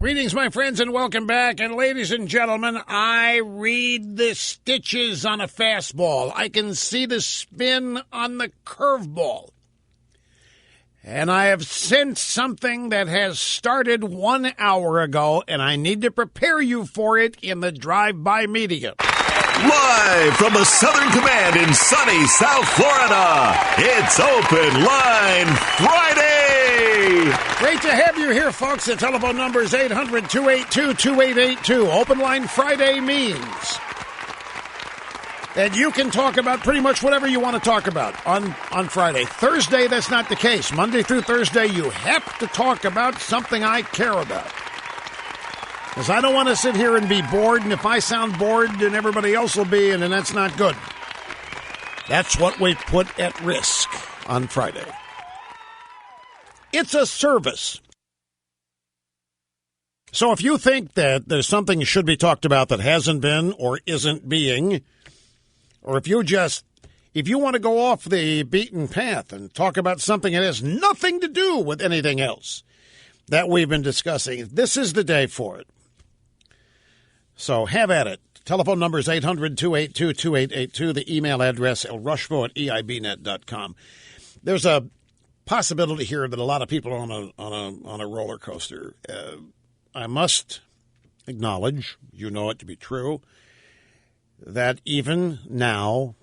Greetings, my friends, and welcome back. And ladies and gentlemen, I read the stitches on a fastball. I can see the spin on the curveball. And I have sensed something that has started 1 hour ago, and I need to prepare you for it in the drive-by media. Live from the Southern Command in sunny South Florida, it's Open Line Friday! Great to have you here, folks. The telephone number is 800-282-2882. Open Line Friday means that you can talk about pretty much whatever you want to talk about on Friday. Thursday, that's not the case. Monday through Thursday, you have to talk about something I care about. Because I don't want to sit here and be bored, and if I sound bored, then everybody else will be, and then that's not good. That's what we put at risk on Friday. It's a service. So if you think that there's something that should be talked about that hasn't been or isn't being, or if you want to go off the beaten path and talk about something that has nothing to do with anything else that we've been discussing, this is the day for it. So have at it. Telephone number is 800-282-2882. The email address, elrushbo@eibnet.com. There's a possibility here that a lot of people are on a roller coaster. I must acknowledge, you know it to be true, that even now,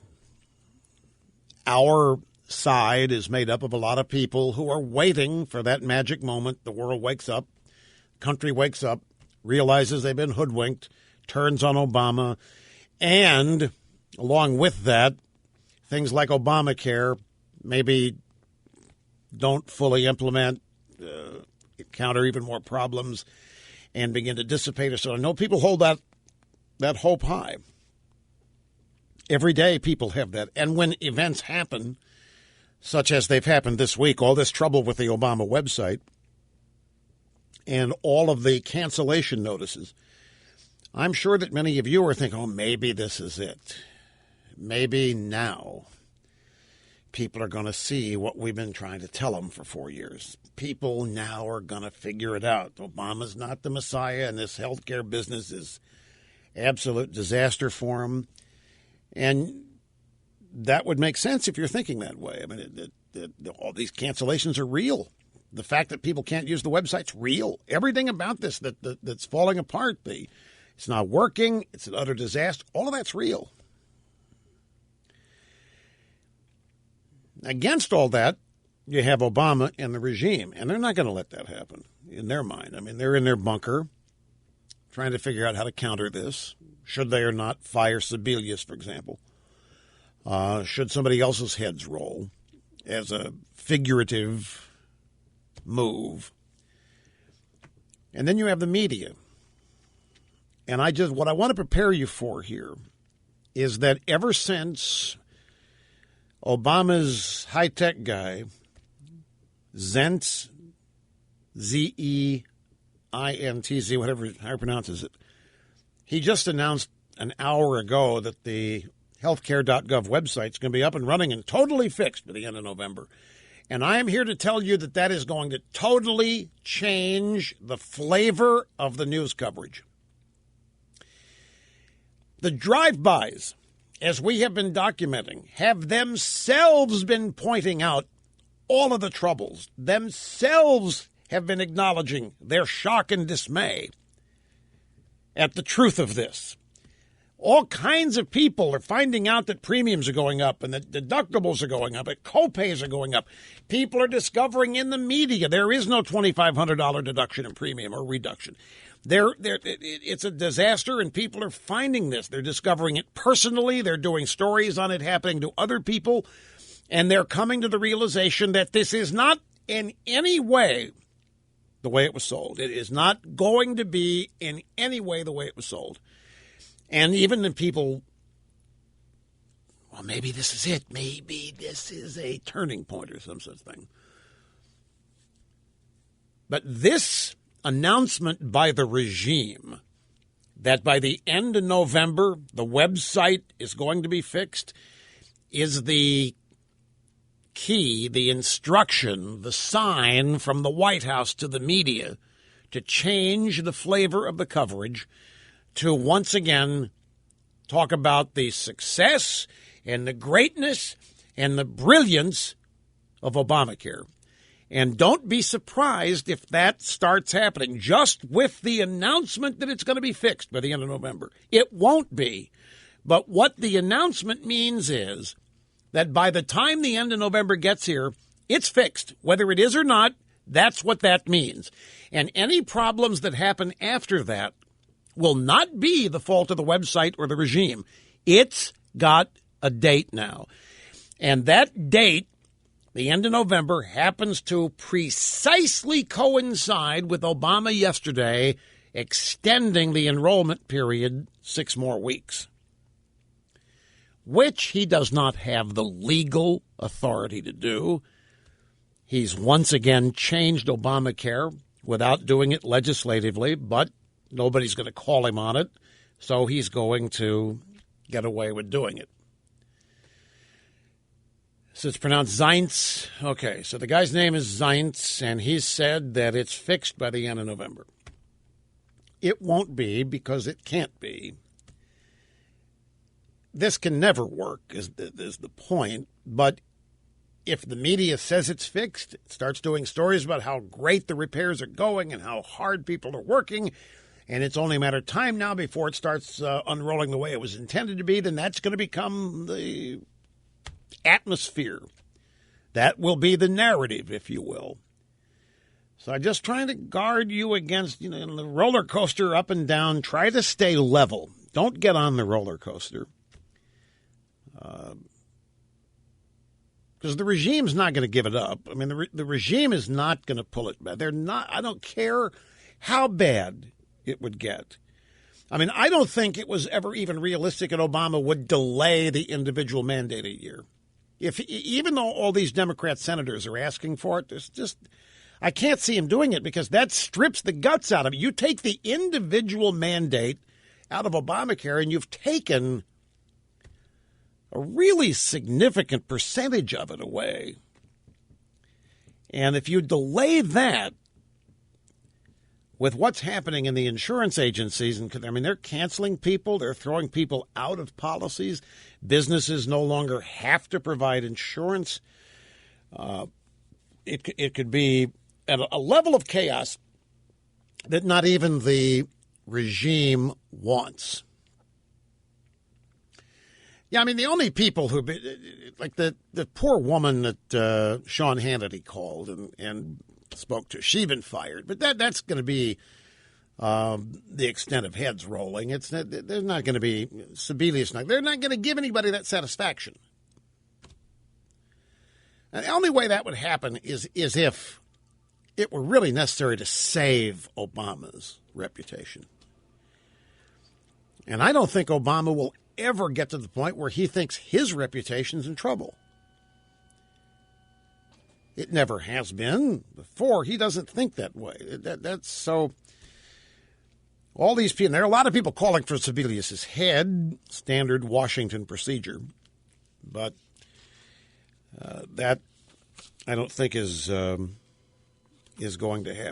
our side is made up of a lot of people who are waiting for that magic moment. The world wakes up, country wakes up, realizes they've been hoodwinked, turns on Obama, and along with that, things like Obamacare maybe don't fully implement, encounter even more problems, and begin to dissipate. So I know people hold that hope high. Every day people have that. And when events happen, such as they've happened this week, all this trouble with the Obama website and all of the cancellation notices, I'm sure that many of you are thinking, oh, maybe this is it. Maybe now people are going to see what we've been trying to tell them for 4 years. People now are going to figure it out. Obama's not the Messiah, and this healthcare business is absolute disaster for him. And that would make sense if you're thinking that way. I mean, all these cancellations are real. The fact that people can't use the website's real. Everything about this that's falling apart, it's not working, it's an utter disaster, all of that's real. Against all that, you have Obama and the regime, and they're not going to let that happen in their mind. I mean, they're in their bunker trying to figure out how to counter this. Should they or not fire Sebelius, for example? Should somebody else's heads roll as a figurative move? And then you have the media. And what I want to prepare you for here is that ever since Obama's high-tech guy, Zentz, Z-E-I-N-T-Z, whatever how he pronounces it, he just announced an hour ago that the healthcare.gov website is going to be up and running and totally fixed by the end of November. And I am here to tell you that is going to totally change the flavor of the news coverage. The drive-bys, as we have been documenting, have themselves been pointing out all of the troubles. Themselves have been acknowledging their shock and dismay at the truth of this. All kinds of people are finding out that premiums are going up and that deductibles are going up and copays are going up. People are discovering in the media there is no $2,500 deduction in premium or reduction. It's a disaster, and people are finding this. They're discovering it personally. They're doing stories on it happening to other people, and they're coming to the realization that this is not in any way the way it was sold. It is not going to be in any way the way it was sold. And even the people, well, maybe this is it. Maybe this is a turning point or some such thing. But this announcement by the regime that by the end of November the website is going to be fixed is the key, the instruction, the sign from the White House to the media to change the flavor of the coverage to once again talk about the success and the greatness and the brilliance of Obamacare. And don't be surprised if that starts happening just with the announcement that it's going to be fixed by the end of November. It won't be. But what the announcement means is that by the time the end of November gets here, it's fixed. Whether it is or not, that's what that means. And any problems that happen after that will not be the fault of the website or the regime. It's got a date now. And that date, the end of November, happens to precisely coincide with Obama yesterday extending the enrollment period 6 more weeks, which he does not have the legal authority to do. He's once again changed Obamacare without doing it legislatively, but nobody's going to call him on it, so he's going to get away with doing it. So it's pronounced Zients. Okay, so the guy's name is Zients, and he said that it's fixed by the end of November. It won't be because it can't be. This can never work is the point, but if the media says it's fixed, it starts doing stories about how great the repairs are going and how hard people are working, and it's only a matter of time now before it starts unrolling the way it was intended to be, then that's going to become the atmosphere. That will be the narrative, if you will. So I'm just trying to guard you against, the roller coaster up and down. Try to stay level. Don't get on the roller coaster. Because the regime's not going to give it up. I mean, the regime is not going to pull it back. They're not. I don't care how bad it would get. I mean, I don't think it was ever even realistic that Obama would delay the individual mandate a year. Even though all these Democrat senators are asking for it, there's just I can't see him doing it because that strips the guts out of it. You take the individual mandate out of Obamacare, and you've taken a really significant percentage of it away. And if you delay that with what's happening in the insurance agencies, and I mean, they're canceling people, they're throwing people out of policies, businesses no longer have to provide insurance. It could be at a level of chaos that not even the regime wants. Yeah, I mean, the only people who, like the poor woman that Sean Hannity called and spoke to, she's been fired. But that's going to be the extent of heads rolling. There's not going to be Sebelius. They're not going to give anybody that satisfaction. And the only way that would happen is if it were really necessary to save Obama's reputation. And I don't think Obama will ever get to the point where he thinks his reputation's in trouble. It never has been before. He doesn't think that way. That's so. All these people, there are a lot of people calling for Sebelius's head, standard Washington procedure, but that I don't think is going to happen.